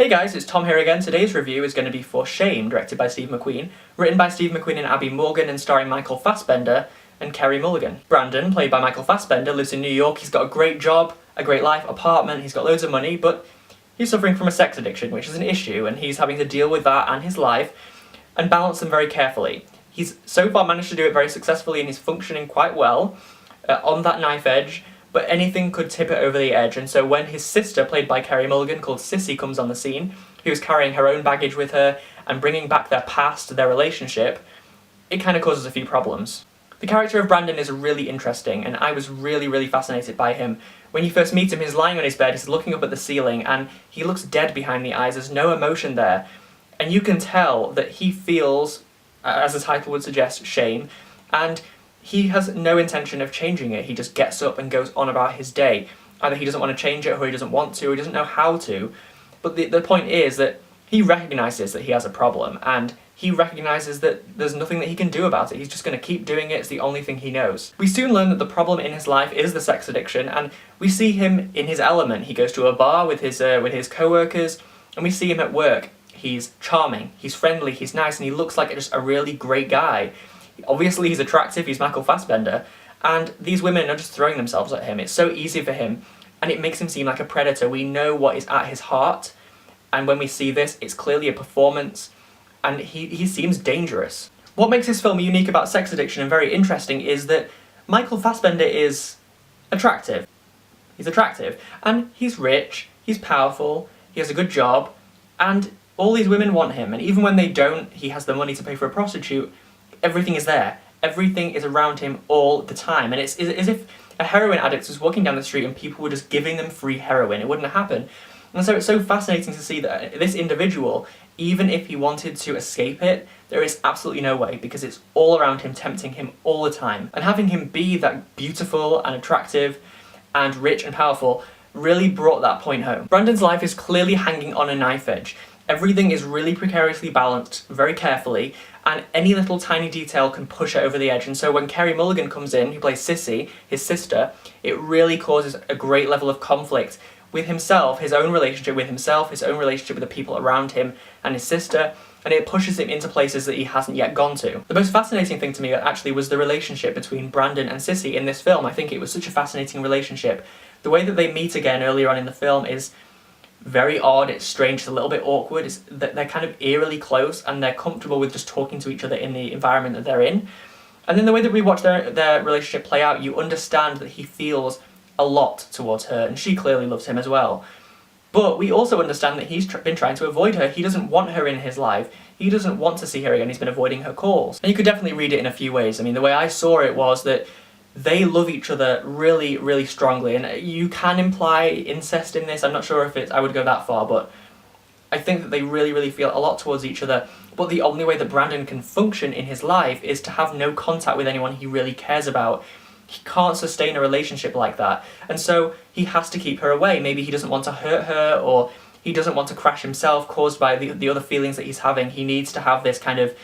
Hey guys, it's Tom here again. Today's review is going to be for Shame, directed by Steve McQueen, written by Steve McQueen and Abby Morgan and starring Michael Fassbender and Carey Mulligan. Brandon, played by Michael Fassbender, lives in New York. He's got a great job, a great life, apartment, he's got loads of money, but he's suffering from a sex addiction, which is an issue, and he's having to deal with that and his life and balance them very carefully. He's so far managed to do it very successfully and he's functioning quite well on that knife edge, but anything could tip it over the edge, and so when his sister, played by Carey Mulligan, called Sissy, comes on the scene, who's carrying her own baggage with her and bringing back their past, their relationship, it kind of causes a few problems. The character of Brandon is really interesting, and I was really fascinated by him. When you first meet him, he's lying on his bed, he's looking up at the ceiling, and he looks dead behind the eyes, there's no emotion there, and you can tell that he feels, as the title would suggest, shame, and he has no intention of changing it. He just gets up and goes on about his day. Either he doesn't want to change it, or he doesn't want to, or he doesn't know how to. But the point is that he recognises that he has a problem, and he recognises that there's nothing that he can do about it. He's just going to keep doing it, it's the only thing he knows. We soon learn that the problem in his life is the sex addiction, and we see him in his element. He goes to a bar with his co-workers, and we see him at work. He's charming, he's friendly, he's nice, and he looks like just a really great guy. Obviously he's attractive, he's Michael Fassbender, and these women are just throwing themselves at him. It's so easy for him, and it makes him seem like a predator. We know what is at his heart, and when we see this, it's clearly a performance, and he seems dangerous. What makes this film unique about sex addiction and very interesting is that Michael Fassbender is attractive. He's attractive, and he's rich, he's powerful, he has a good job, and all these women want him, and even when they don't, he has the money to pay for a prostitute. Everything is there. Everything is around him all the time. And it's as if a heroin addict was walking down the street and people were just giving them free heroin. It wouldn't happen. And so it's so fascinating to see that this individual, even if he wanted to escape it, there is absolutely no way, because it's all around him, tempting him all the time. And having him be that beautiful and attractive and rich and powerful really brought that point home. Brandon's life is clearly hanging on a knife edge. Everything is really precariously balanced, very carefully, and any little tiny detail can push it over the edge. And so when Carey Mulligan comes in, who plays Sissy, his sister, it really causes a great level of conflict with himself, his own relationship with himself, his own relationship with the people around him and his sister, and it pushes him into places that he hasn't yet gone to. The most fascinating thing to me actually was the relationship between Brandon and Sissy in this film. I think it was such a fascinating relationship. The way that they meet again earlier on in the film is very odd, it's strange, it's a little bit awkward. They're kind of eerily close, and they're comfortable with just talking to each other in the environment that they're in. And then the way that we watch their relationship play out, you understand that he feels a lot towards her, and she clearly loves him as well. But we also understand that he's been trying to avoid her. He doesn't want her in his life. He doesn't want to see her again. He's been avoiding her calls. And you could definitely read it in a few ways. I mean, the way I saw it was that they love each other really strongly, and you can imply incest in this. I'm not sure if I would go that far, but I think that they really feel a lot towards each other. But the only way that Brandon can function in his life is to have no contact with anyone he really cares about. He can't sustain a relationship like that, and so he has to keep her away. Maybe he doesn't want to hurt her, or he doesn't want to crash himself caused by the other feelings that he's having. He needs to have this kind of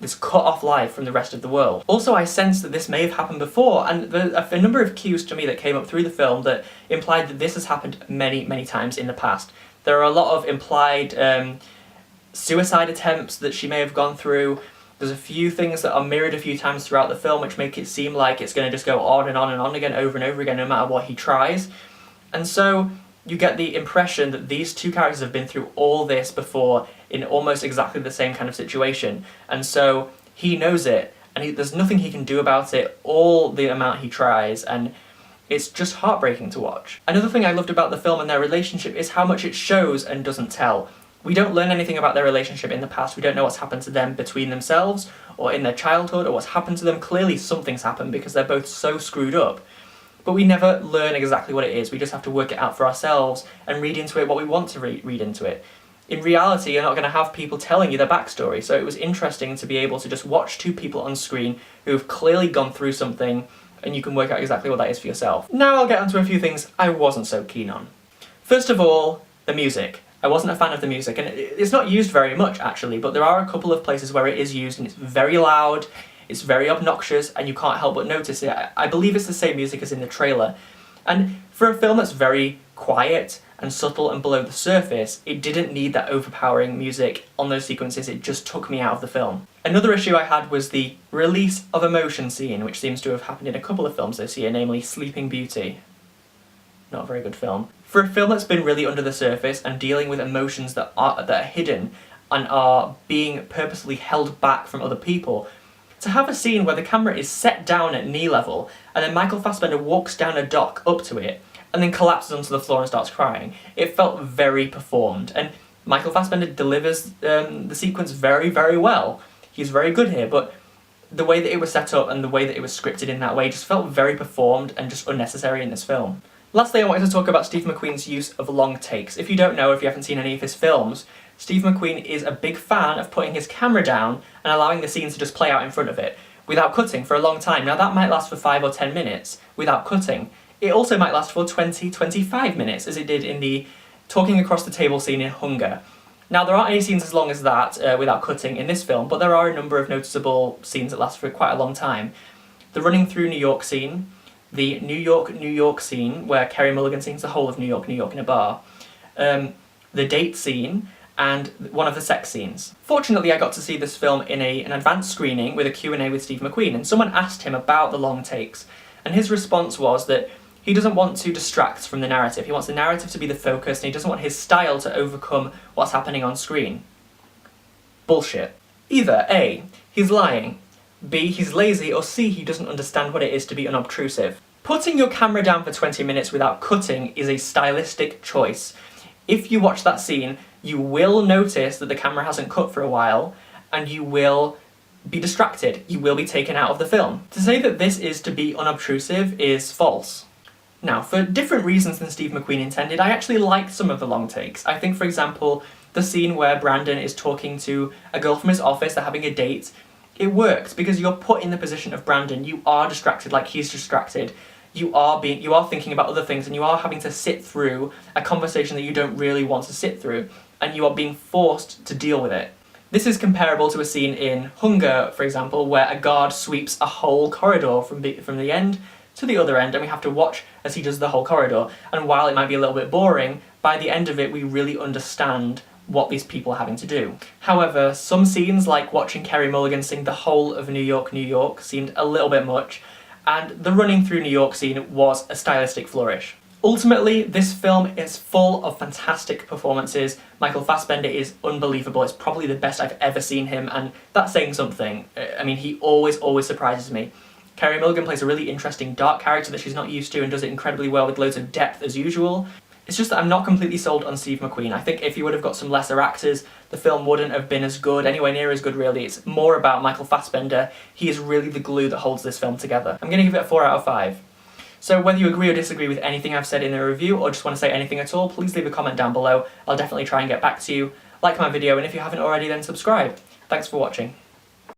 this cut-off life from the rest of the world. Also, I sense that this may have happened before, and a number of cues to me that came up through the film that implied that this has happened many times in the past. There are a lot of implied suicide attempts that she may have gone through. There's a few things that are mirrored a few times throughout the film which make it seem like it's going to just go on and on again, over and over again, no matter what he tries. And so you get the impression that these two characters have been through all this before in almost exactly the same kind of situation. And so he knows it, and there's nothing he can do about it, all the amount he tries, and it's just heartbreaking to watch. Another thing I loved about the film and their relationship is how much it shows and doesn't tell. We don't learn anything about their relationship in the past. We don't know what's happened to them between themselves, or in their childhood, or what's happened to them. Clearly something's happened because they're both so screwed up. But we never learn exactly what it is. We just have to work it out for ourselves and read into it what we want to read into it. In reality, you're not going to have people telling you their backstory, so it was interesting to be able to just watch two people on screen who have clearly gone through something, and you can work out exactly what that is for yourself. Now I'll get onto a few things I wasn't so keen on. First of all, the music. I wasn't a fan of the music, and it's not used very much actually, but there are a couple of places where it is used, and it's very loud, it's very obnoxious, and you can't help but notice it. I believe it's the same music as in the trailer. And for a film that's very quiet and subtle and below the surface, it didn't need that overpowering music on those sequences, it just took me out of the film. Another issue I had was the release of emotion scene, which seems to have happened in a couple of films this year, namely Sleeping Beauty. Not a very good film. For a film that's been really under the surface and dealing with emotions that are hidden and are being purposely held back from other people, to have a scene where the camera is set down at knee level and then Michael Fassbender walks down a dock up to it and then collapses onto the floor and starts crying, it felt very performed. And Michael Fassbender delivers the sequence very, very well. He's very good here, but the way that it was set up and the way that it was scripted in that way just felt very performed and just unnecessary in this film. Lastly, I wanted to talk about Steve McQueen's use of long takes. If you don't know, if you haven't seen any of his films, Steve McQueen is a big fan of putting his camera down and allowing the scenes to just play out in front of it, without cutting for a long time. Now that might last for 5 or 10 minutes, without cutting. It also might last for 20-25 minutes, as it did in the talking across the table scene in Hunger. Now there aren't any scenes as long as that, without cutting, in this film, but there are a number of noticeable scenes that last for quite a long time. The running through New York scene, the New York scene, where Carey Mulligan sings the whole of New York in a bar, the date scene, and one of the sex scenes. Fortunately, I got to see this film in an advanced screening with a Q&A with Steve McQueen, and someone asked him about the long takes, and his response was that he doesn't want to distract from the narrative. He wants the narrative to be the focus, and he doesn't want his style to overcome what's happening on screen. Bullshit. Either A, he's lying, B, he's lazy, or C, he doesn't understand what it is to be unobtrusive. Putting your camera down for 20 minutes without cutting is a stylistic choice. If you watch that scene, you will notice that the camera hasn't cut for a while, and you will be distracted. You will be taken out of the film. To say that this is to be unobtrusive is false. Now, for different reasons than Steve McQueen intended, I actually liked some of the long takes. I think, for example, the scene where Brandon is talking to a girl from his office, they're having a date, it works because you're put in the position of Brandon. You are distracted like he's distracted. You are thinking about other things, and you are having to sit through a conversation that you don't really want to sit through, and you are being forced to deal with it. This is comparable to a scene in Hunger, for example, where a guard sweeps a whole corridor from the end to the other end, and we have to watch as he does the whole corridor. And while it might be a little bit boring, by the end of it we really understand what these people are having to do. However, some scenes, like watching Carey Mulligan sing the whole of New York, seemed a little bit much, and the running through New York scene was a stylistic flourish. Ultimately, this film is full of fantastic performances. Michael Fassbender is unbelievable. It's probably the best I've ever seen him, and that's saying something. I mean, he always surprises me. Carey Mulligan plays a really interesting dark character that she's not used to and does it incredibly well with loads of depth as usual. It's just that I'm not completely sold on Steve McQueen. I think if he would have got some lesser actors, the film wouldn't have been as good, anywhere near as good really. It's more about Michael Fassbender. He is really the glue that holds this film together. I'm going to give it a 4 out of 5. So whether you agree or disagree with anything I've said in the review, or just want to say anything at all, please leave a comment down below. I'll definitely try and get back to you. Like my video, and if you haven't already, then subscribe. Thanks for watching.